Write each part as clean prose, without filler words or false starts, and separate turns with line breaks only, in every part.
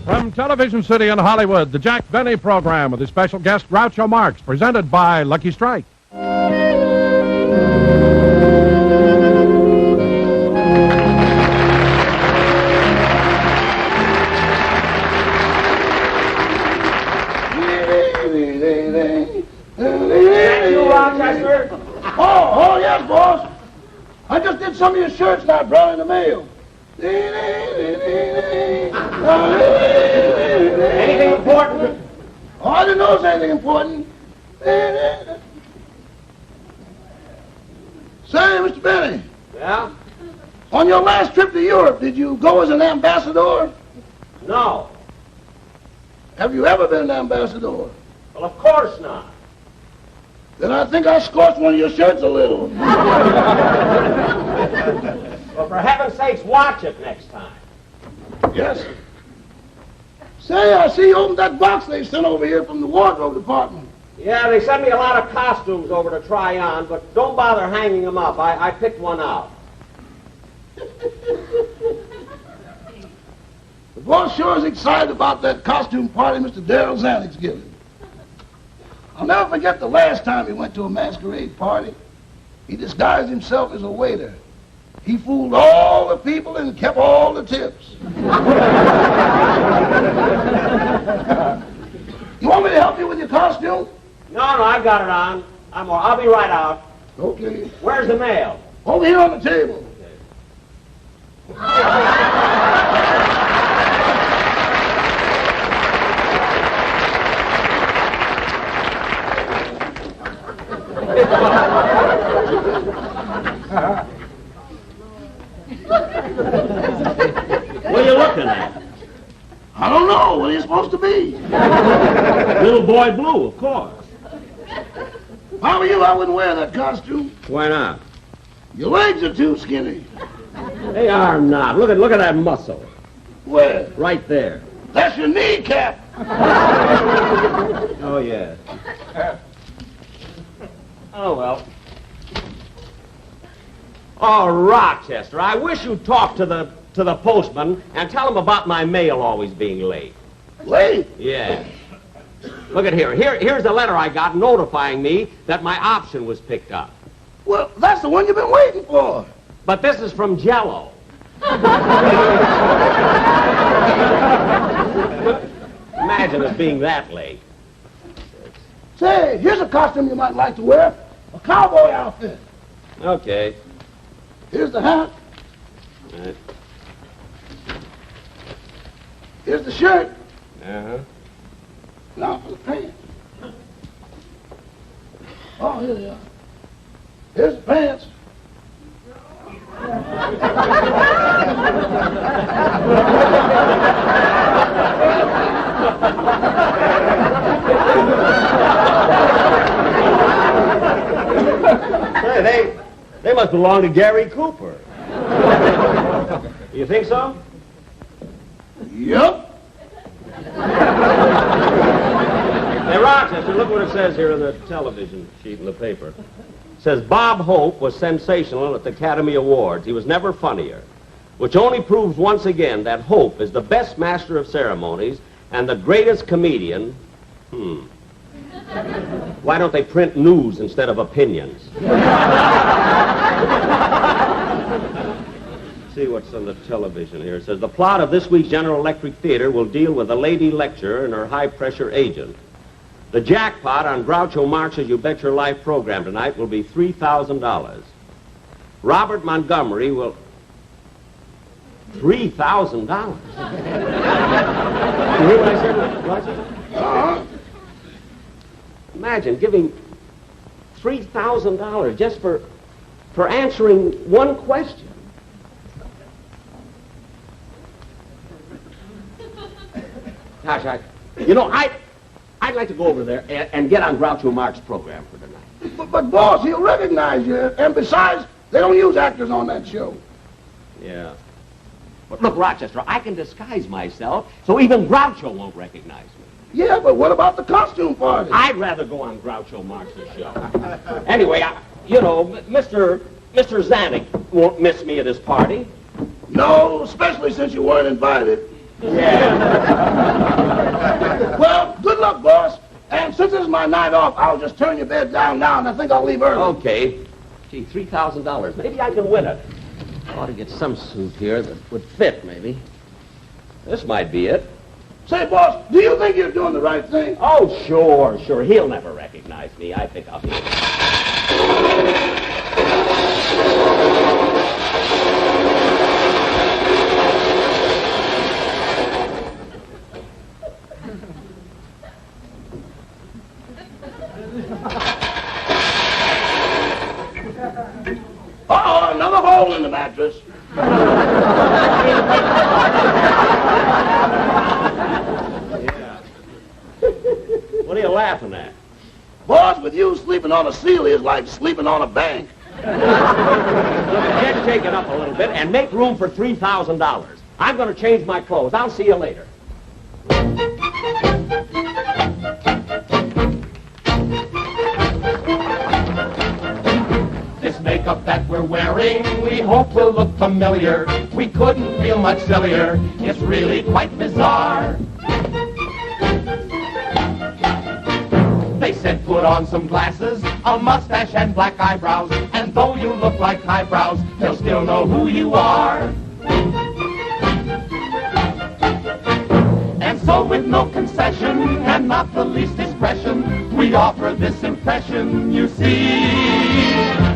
From Television City in Hollywood, the Jack Benny program with his special guest Groucho Marx, presented by Lucky Strike.
Oh, yes, boss. I just did some of your shirts now, brought in the mail.
Anything important?
Oh, I didn't know it was anything important. Say, Mr. Benny,
Yeah?
on your last trip to Europe, did you go as an ambassador?
No.
Have you ever been an ambassador?
Well, of course not.
Then I think I scorched one of your shirts a little.
Well, for heaven's sakes, watch it next time.
Yes. Say, I see you opened that box they sent over here from the wardrobe department.
Yeah, they sent me a lot of costumes over to try on, but don't bother hanging them up. I picked one out.
The boss sure is excited about that costume party Mr. Darrell Zanuck's giving. I'll never forget the last time he went to a masquerade party. He disguised himself as a waiter. He fooled all the people and kept all the tips. You want me to help you with your costume?
No, I've got it on. I'll be right out.
Okay.
Where's the mail?
Over here on the table.
What are you looking at?
I don't know. What are you supposed to be?
Little Boy Blue, of course.
If I were you, I wouldn't wear that costume.
Why not?
Your legs are too skinny.
They are not. Look at that muscle.
Where?
Right there.
That's your kneecap.
Oh, yeah. Oh, well. Oh, Rochester, I wish you'd talk to the postman and tell him about my mail always being late.
Late?
Yeah. Look at here. Here's the letter I got notifying me that my option was picked up.
Well, that's the one you've been waiting for.
But this is from Jell-O. Imagine it being that late.
Say, here's a costume you might like to wear. A cowboy outfit.
Okay.
Here's the hat.
All right.
Here's the shirt.
Uh-huh.
Now for the pants. Oh, here they are. Here's the pants.
Hey, they must belong to Gary Cooper. You think so?
Yup.
Hey, Rochester, look what it says here in the television sheet in the paper. It says, Bob Hope was sensational at the Academy Awards. He was never funnier, which only proves once again that Hope is the best master of ceremonies and the greatest comedian. Why don't they print news instead of opinions? See what's on the television here. It says, the plot of this week's General Electric Theater will deal with a lady lecturer and her high-pressure agent. The jackpot on Groucho Marx's You Bet Your Life program tonight will be $3,000. Robert Montgomery will... $3,000? You hear what I said, Roger? Imagine giving $3,000 just for answering one question. Gosh, I'd like to go over there and get on Groucho Marx's program for tonight.
But boss, he'll recognize you. And besides, they don't use actors on that show.
Yeah. But look, Rochester, I can disguise myself so even Groucho won't recognize me.
Yeah, but what about the costume party?
I'd rather go on Groucho Marx's show. Anyway, Mr. Mr. Zanuck won't miss me at his party.
No, especially since you weren't invited.
Yeah.
Well, good luck, boss. And since this is my night off, I'll just turn your bed down now, and I think I'll leave early.
Okay. Gee, $3,000. Maybe I can win it. I ought to get some suit here that would fit, maybe. This might be it.
Say, boss, do you think you're doing the right thing?
Oh, sure. He'll never recognize me. I think I'll be it.
Uh-oh, another hole in the mattress.
What are you laughing at?
Boss, with you, sleeping on a ceiling is like sleeping on a bank.
Get shaken up a little bit and make room for $3,000. I'm going to change my clothes. I'll see you later.
This makeup that we're wearing, we hope will look familiar. We couldn't feel much sillier. It's really quite bizarre. They said put on some glasses, a mustache and black eyebrows, and though you look like eyebrows, they'll still know who you are. And so with no concession and not the least expression, we offer this impression, you see.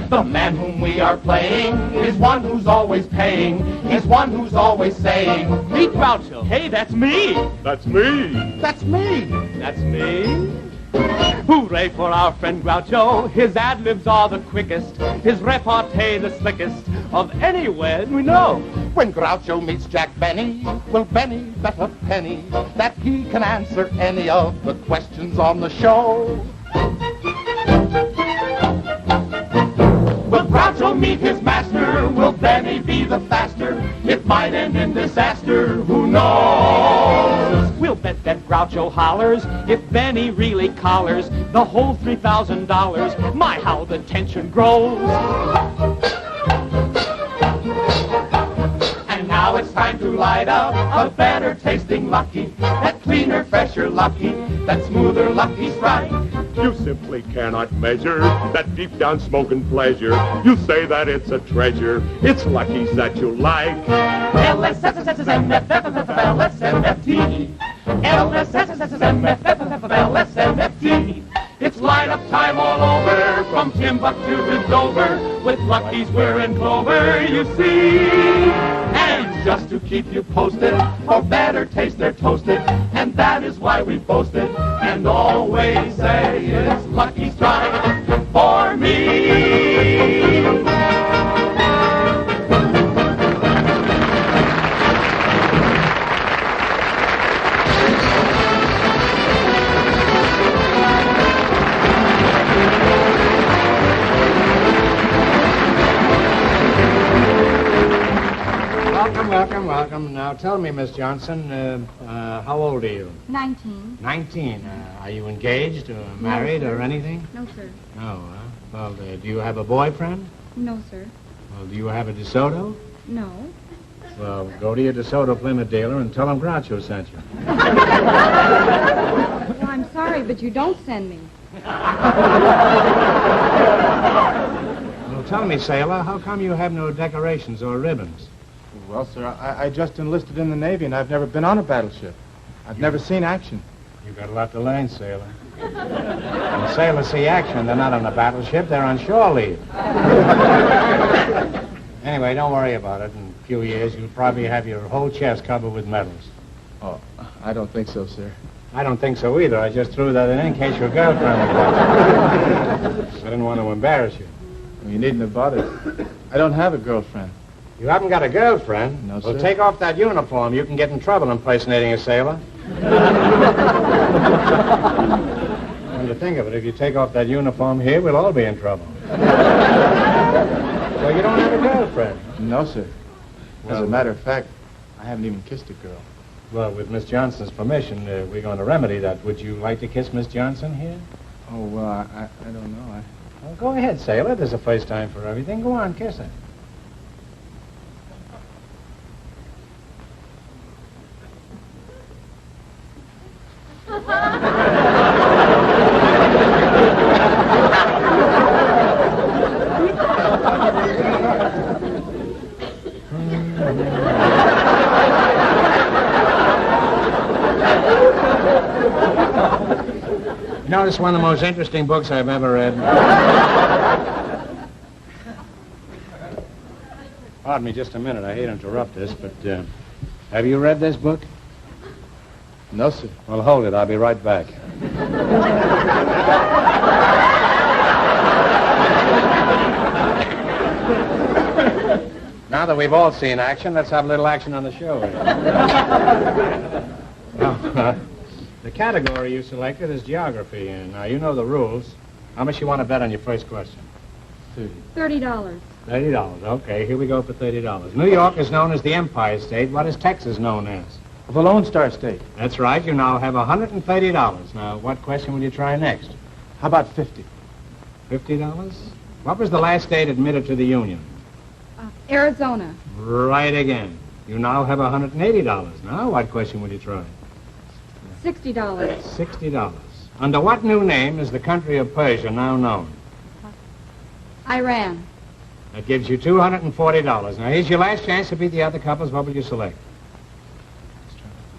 The man whom we are playing is one who's always paying. He's one who's always saying, meet Groucho. Hey, that's me.
That's me.
That's me.
That's me.
Hooray for our friend Groucho. His ad-libs are the quickest, his repartee the slickest of anyone we know. When Groucho meets Jack Benny, will Benny bet a penny that he can answer any of the questions on the show? Will Groucho meet his master? Will Benny be the faster? It might end in disaster, who knows? We'll bet that Groucho hollers if Benny really collars the whole $3,000. My, how the tension grows. And now it's time to light up a better tasting Lucky, that cleaner, fresher Lucky, that smoother Lucky Strike.
You simply cannot measure that deep down smoking pleasure. You say that it's a treasure. It's Lucky's that you like.
LSMFT. LSMFT. It's light up time all over, from Timbuktu to Dover. With Lucky's we're in clover, you see. And just to keep you posted, for better taste they're toasted, and that is why we boast it, and always say it's Lucky Strike for me.
Welcome. Now tell me, Miss Johnson, how old are you?
19.
19. Are you engaged or married or anything?
No, sir.
No. Well, do you have a boyfriend?
No, sir.
Well, do you have a DeSoto?
No.
Well, go to your DeSoto Plymouth dealer and tell him Groucho sent you.
Well, I'm sorry, but you don't send me.
Well, tell me, sailor, how come you have no decorations or ribbons?
Well, sir, I just enlisted in the Navy, and I've never been on a battleship. I've never seen action.
You've got a lot to learn, sailor. When sailors see action, they're not on a battleship, they're on shore leave. Anyway, don't worry about it. In a few years, you'll probably have your whole chest covered with medals.
Oh, I don't think so, sir.
I don't think so either. I just threw that in case your girlfriend would watch. I didn't want to embarrass you.
Well, you needn't have bothered. I don't have a girlfriend.
You haven't got a girlfriend?
No,
Well,
sir.
take off that uniform. You can get in trouble impersonating a sailor. Come to think of it, if you take off that uniform here, we'll all be in trouble. So you don't have a girlfriend?
No, sir. As
Well-
a matter of fact, I haven't even kissed a girl.
Well, with Miss Johnson's permission, we're going to remedy that. Would you like to kiss Miss Johnson here?
Oh, well, I don't know.
Well, go ahead, sailor. There's a first time for everything. Go on, kiss her. You know, this is one of the most interesting books I've ever read. Pardon me just a minute. I hate to interrupt this, but have you read this book?
No, sir.
Well, hold it. I'll be right back. Now that we've all seen action, let's have a little action on the show. Now, the category you selected is geography, and now you know the rules. How much you want to bet on your first question?
$30.
$30. Okay, here we go for $30. New York is known as the Empire State. What is Texas known as?
The Lone Star State.
That's right. You now have $130. Now, what question will you try next?
How about 50?
$50? What was the last state admitted to the Union?
Arizona.
Right again. You now have $180. Now, what question will you try?
$60.
$60. Under what new name is the country of Persia now known?
Iran.
That gives you $240. Now, here's your last chance to beat the other couples. What will you select?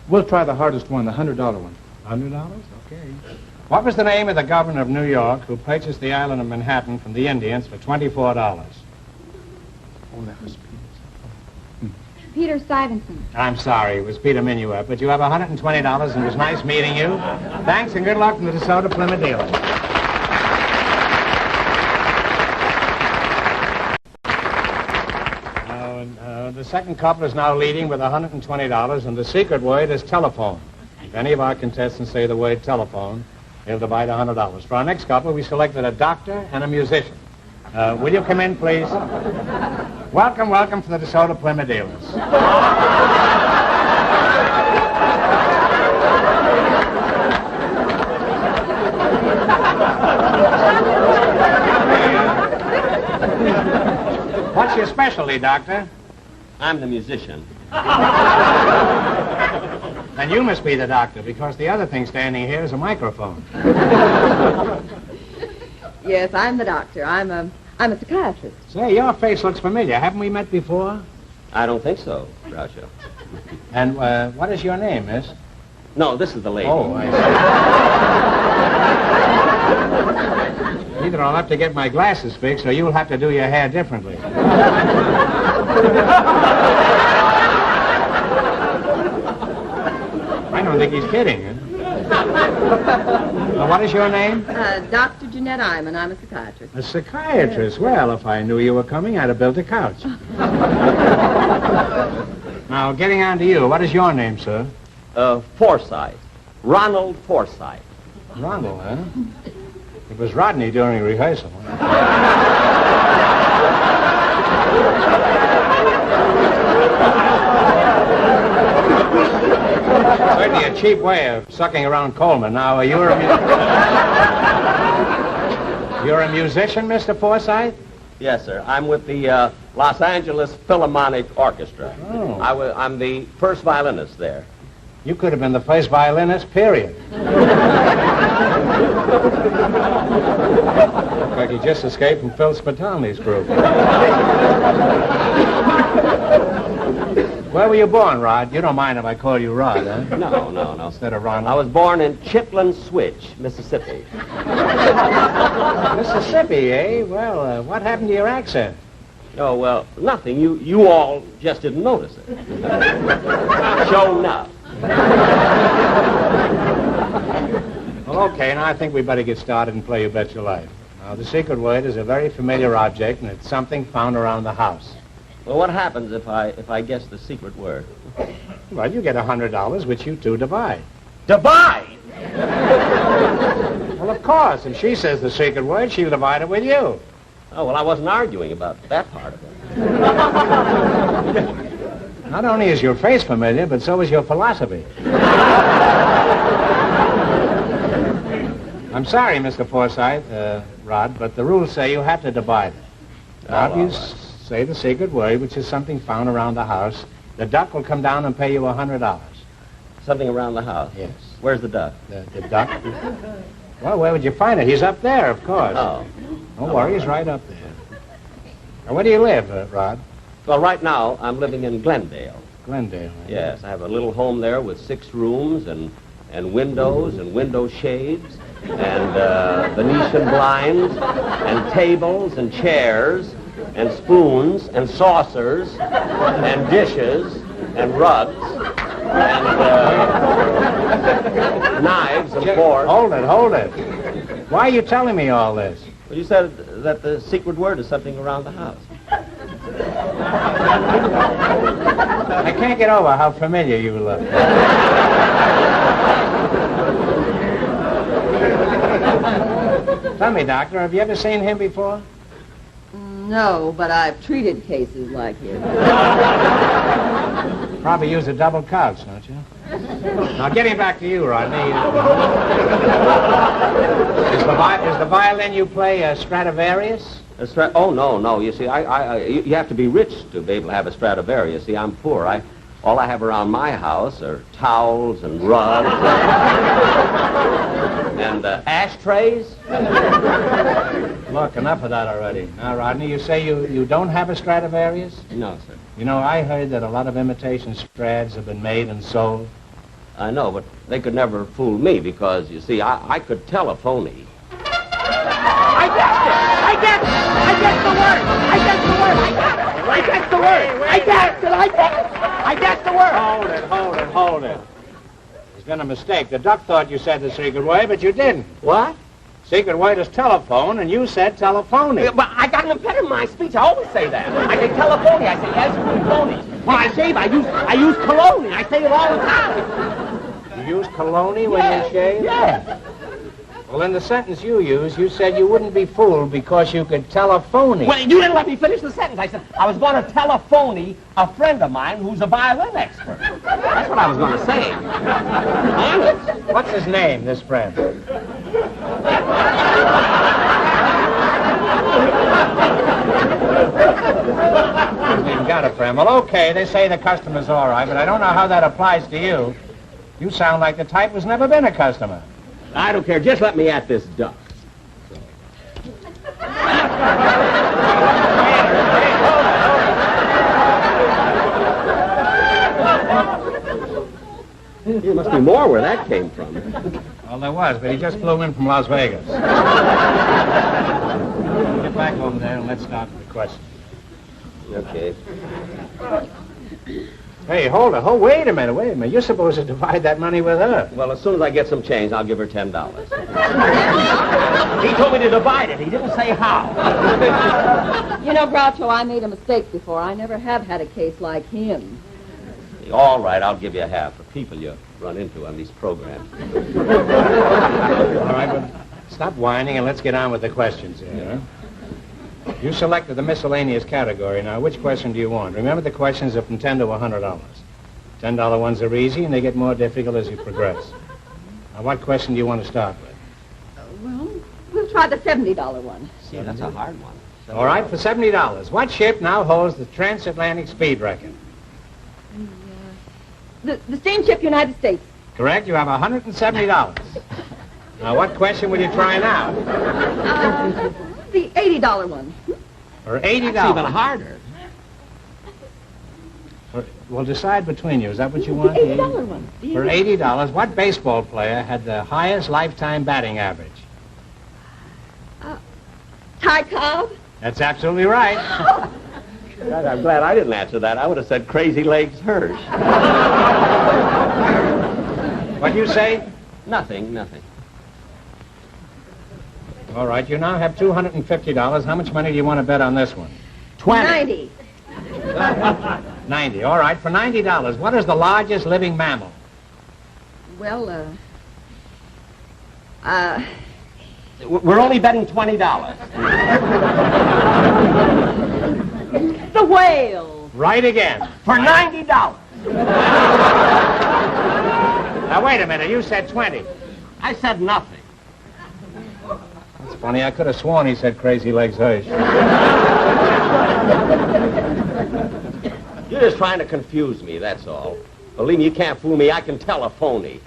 We'll try the hardest one, the $100 one.
$100? Okay. What was the name of the governor of New York who purchased the island of Manhattan from the Indians for $24?
Oh, that was
Peter Stuyvesant.
I'm sorry, it was Peter Minuet, but you have $120, and it was nice meeting you. Thanks, and good luck from the DeSoto Plymouth dealers. The second couple is now leading with $120, and the secret word is telephone. If any of our contestants say the word telephone, they'll divide $100. For our next couple, we selected a doctor and a musician. Will you come in, please? Welcome, welcome to the DeSoto Plymouth dealers. What's your specialty, doctor?
I'm the musician.
Then you must be the doctor, because the other thing standing here is a microphone.
Yes, I'm the doctor. I'm a psychiatrist.
Say, your face looks familiar. Haven't we met before?
I don't think so, Groucho.
And what is your name, miss?
No, this is the lady.
Oh, I see. Either I'll have to get my glasses fixed, or you'll have to do your hair differently. I don't think he's kidding. Huh? What is your name?
Dr. Jeanette Iman. I'm a psychiatrist.
A psychiatrist? Well, if I knew you were coming, I'd have built a couch. Now, getting on to you, what is your name, sir?
Forsythe. Ronald Forsythe.
Ronald, huh? It was Rodney during rehearsal. Certainly a cheap way of sucking around Coleman. Now, you're a musician, Mr. Forsythe?
Yes, sir. I'm with the Los Angeles Philharmonic Orchestra.
Oh.
I'm the first violinist there.
You could have been the first violinist, period. Looks like you just escaped from Phil Spitalny's group. Where were you born, Rod? You don't mind if I call you Rod, huh?
No.
Instead of Ronald.
I was born in Chitlin Switch, Mississippi.
Mississippi, eh? Well, what happened to your accent?
Oh, well, nothing. You all just didn't notice it. Show enough.
Well, okay, now I think we better get started and play You Bet Your Life. Now, the secret word is a very familiar object, and it's something found around the house.
Well, what happens if I guess the secret word?
Well, you get $100, which you two divide.
Divide!
Well, of course. If she says the secret word, she'll divide it with you.
Oh, well, I wasn't arguing about that part of it.
Not only is your face familiar, but so is your philosophy. I'm sorry, Mr. Forsythe. Rod, but the rules say you have to divide it. Now, if you
all right.
say the secret word, which is something found around the house, the duck will come down and pay you $100.
Something around the house?
Yes.
Where's the duck?
The duck? Well, where would you find it? He's up there, of course.
Oh.
Don't worry, he's right up there. Now, where do you live, Rod?
Well, right now, I'm living in Glendale.
Glendale.
Yes, I have a little home there with 6 rooms and windows and window shades and Venetian blinds and tables and chairs and spoons and saucers and dishes and rugs and knives and forks.
Hold it. Why are you telling me all this?
Well, you said that the secret word is something around the house.
I can't get over how familiar you look. Tell me, Doctor, have you ever seen him before?
No, but I've treated cases like his.
Probably use a double couch, don't you? Now, getting back to you, Rodney. Is the violin you play a Stradivarius?
Oh, no. You see, you have to be rich to be able to have a Stradivarius. See, I'm poor. All I have around my house are towels and rugs and ashtrays.
Look, enough of that already. Now, Rodney, you say you don't have a Stradivarius?
No, sir.
You know, I heard that a lot of imitation Strads have been made and sold.
I know, but they could never fool me because, you see, I could tell a phony.
I guessed it! I guessed the word! I guessed the word! I guessed the word! I guessed the word!
Hold it. There's been a mistake. The duck thought you said the secret word, but you didn't.
What?
Secret word is telephone, and you said telephony.
But I got an impediment in my speech. I always say that. I say telephony. I say yes, phony. When I shave, I use cologne. I say it all the time.
You use cologne when you shave?
Yes.
Well, in the sentence you used, you said you wouldn't be fooled because you could tell a phony.
Well, you didn't let me finish the sentence. I said I was going to tell a phony a friend of mine who's a violin expert. That's what I was going to say. Honest.
What's his name, this friend? You've got a friend. Well, okay, they say the customer's all right, but I don't know how that applies to you. You sound like the type who's never been a customer.
I don't care. Just let me at this duck. There must be more where that came from.
Well, there was, but he just flew in from Las Vegas. Get back over there and let's start with the question.
Okay.
Hey, hold it. Wait a minute. You're supposed to divide that money with her.
Well, as soon as I get some change, I'll give her $10.
He told me to divide it. He didn't say how.
You know, Groucho, I made a mistake before. I never have had a case like him.
All right, I'll give you half for people you run into on these programs.
All right, but stop whining and let's get on with the questions here. You selected the miscellaneous category. Now, which question do you want? Remember, the questions are from $10 to $100. $10 ones are easy, and they get more difficult as you progress. Now, what question do you want to start with?
Well, we'll try the $70 one.
See, that's a hard one.
All right, for $70. What ship now holds the transatlantic speed record?
The steamship United States.
Correct. You have $170. Now, what question will you try now?
The $80 one.
For $80.
That's even harder.
Well, decide between you. Is that what you want?
The $80 one.
For $80, what baseball player had the highest lifetime batting average?
Ty Cobb.
That's absolutely right.
God, I'm glad I didn't answer that. I would have said Crazy Legs Hirsch.
What'd you say?
Nothing.
All right, you now have $250. How much money do you want to bet on this one?
90.
90. All right, for $90, what is the largest living mammal?
Well,
We're only betting $20.
the whale.
Right again.
For $90.
Now, wait a minute. You said 20.
I said nothing.
It's funny. I could have sworn he said Crazy Legs Hirsch.
You're just trying to confuse me, that's all. Believe me, you can't fool me. I can tell a phony.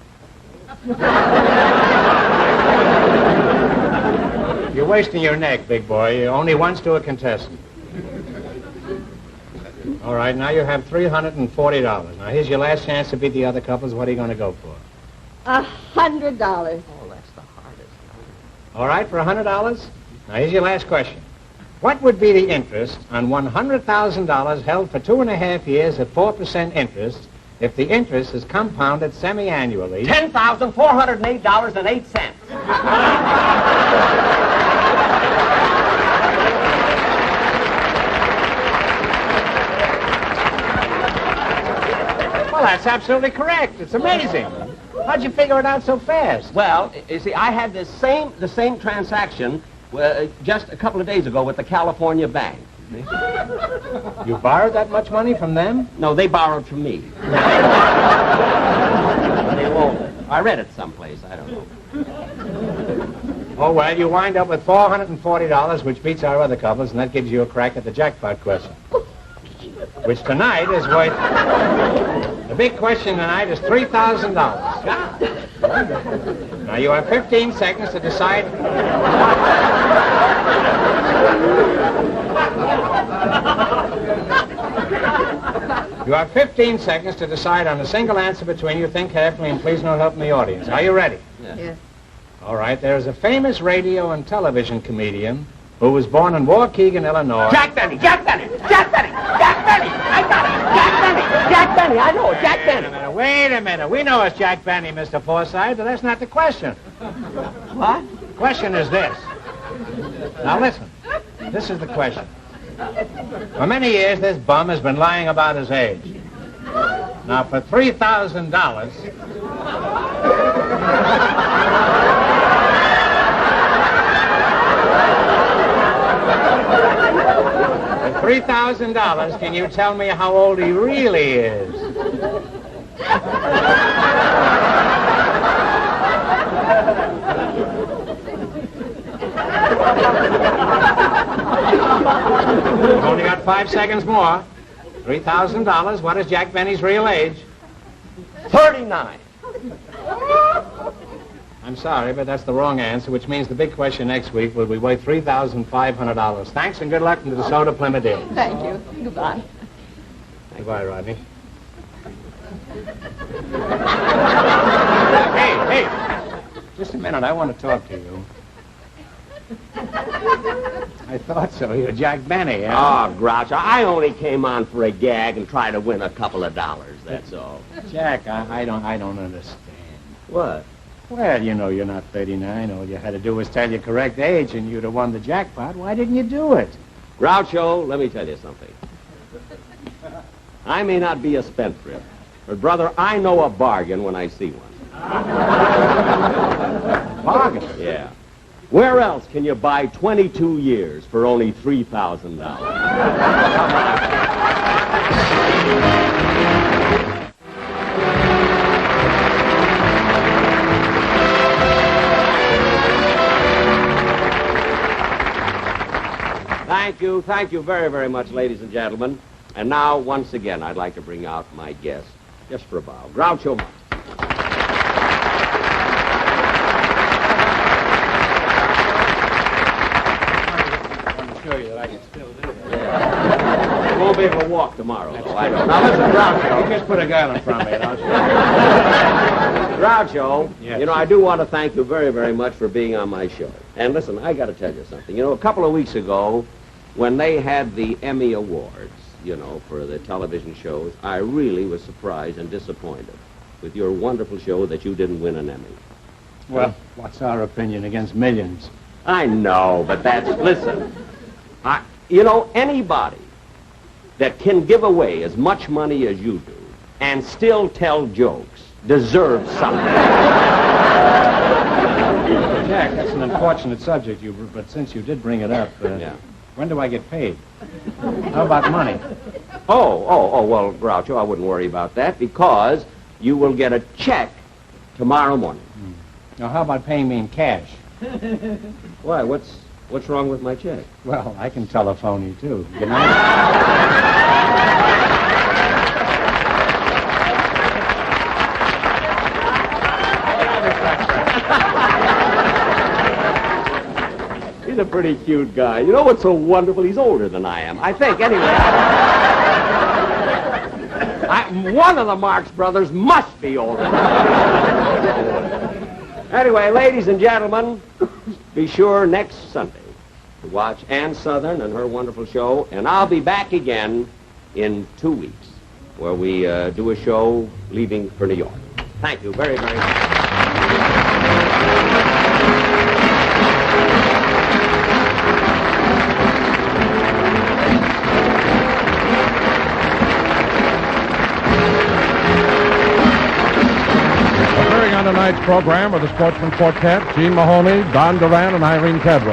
You're wasting your neck, big boy. Only once to a contestant. All right, now you have $340. Now, here's your last chance to beat the other couples. What are you going to go for?
$100.
Oh, that's the hardest.
All right, for $100? Now, here's your last question. What would be the interest on $100,000 held for 2.5 years at 4% interest if the interest is compounded semi-annually?
$10,408.08.
Well, that's absolutely correct. It's amazing. How'd you figure it out so fast?
Well, you see, I had the same transaction just a couple of days ago with the California Bank.
You borrowed that much money from them?
No, they borrowed from me. They won't. I read it someplace. I don't know.
Oh, well, you wind up with $440, which beats our other couples, and that gives you a crack at the jackpot question. Which tonight is worth... The big question tonight is $3,000. Now, you have 15 seconds to decide... You have 15 seconds to decide on a single answer between you. Think carefully, and please no help from the audience. Are you ready?
Yes.
All right, there's a famous radio and television comedian who was born in Waukegan, Illinois.
Jack Benny! Jack Benny! Jack Benny! Jack Benny! I got it! Jack Benny! Jack Benny! I know it! Jack Benny!
Wait a minute. We know it's Jack Benny, Mr. Forsythe, but that's not the question.
What?
The question is this. Now listen. This is the question. For many years, this bum has been lying about his age. Now, for $3,000... For $3,000, can you tell me how old he really is? You've only got 5 seconds more. $3,000. What is Jack Benny's real age?
39.
I'm sorry, but that's the wrong answer, which means the big question next week will be worth $3,500. Thanks and good luck from the DeSoto Plymouth Deal.
Thank you. Goodbye.
Goodbye, Rodney. Hey, just a minute. I want to talk to you. I thought so. You're Jack Benny, huh?
Oh, Groucho, I only came on for a gag and try to win a couple of dollars, that's all.
Jack, I don't understand.
What?
Well, you know you're not 39. All you had to do was tell your correct age and you'd have won the jackpot. Why didn't you do it?
Groucho, let me tell you something. I may not be a spendthrift, but, brother, I know a bargain when I see one.
Bargain?
Yeah. Where else can you buy 22 years for only $3,000? Thank you very, very much, ladies and gentlemen. And now, once again, I'd like to bring out my guest, just for a bow, Groucho Marx.
Show you that I can still do that.
You won't be able to walk tomorrow, though. I know. Now listen, Groucho.
You just put a girl in front of me, and I'll show
Groucho,
Yes.
you know, I do want to thank you very, very much for being on my show. And listen, I got to tell you something. You know, a couple of weeks ago, when they had the Emmy Awards, you know, for the television shows, I really was surprised and disappointed with your wonderful show that you didn't win an Emmy.
you. Well, what's our opinion against millions?
I know, but that's, listen, you know, anybody that can give away as much money as you do and still tell jokes deserves something.
Jack, that's an unfortunate subject, but since you did bring it up,
Yeah.
when do I get paid? How about money?
Well, Groucho, I wouldn't worry about that because you will get a check tomorrow morning.
Now, how about paying me in cash?
Why, what's wrong with my check?
Well, I can telephone you, too. Good night.
He's a pretty cute guy. You know what's so wonderful? He's older than I am. I think, anyway. One of the Marx brothers must be older. Anyway, ladies and gentlemen, be sure next Sunday to watch Ann Southern and her wonderful show, and I'll be back again in 2 weeks, where we do a show leaving for New York. Thank you very, very much.
Appearing on tonight's program are the Sportsman Quartet, Gene Mahoney, Don Duran, and Irene Cadwell.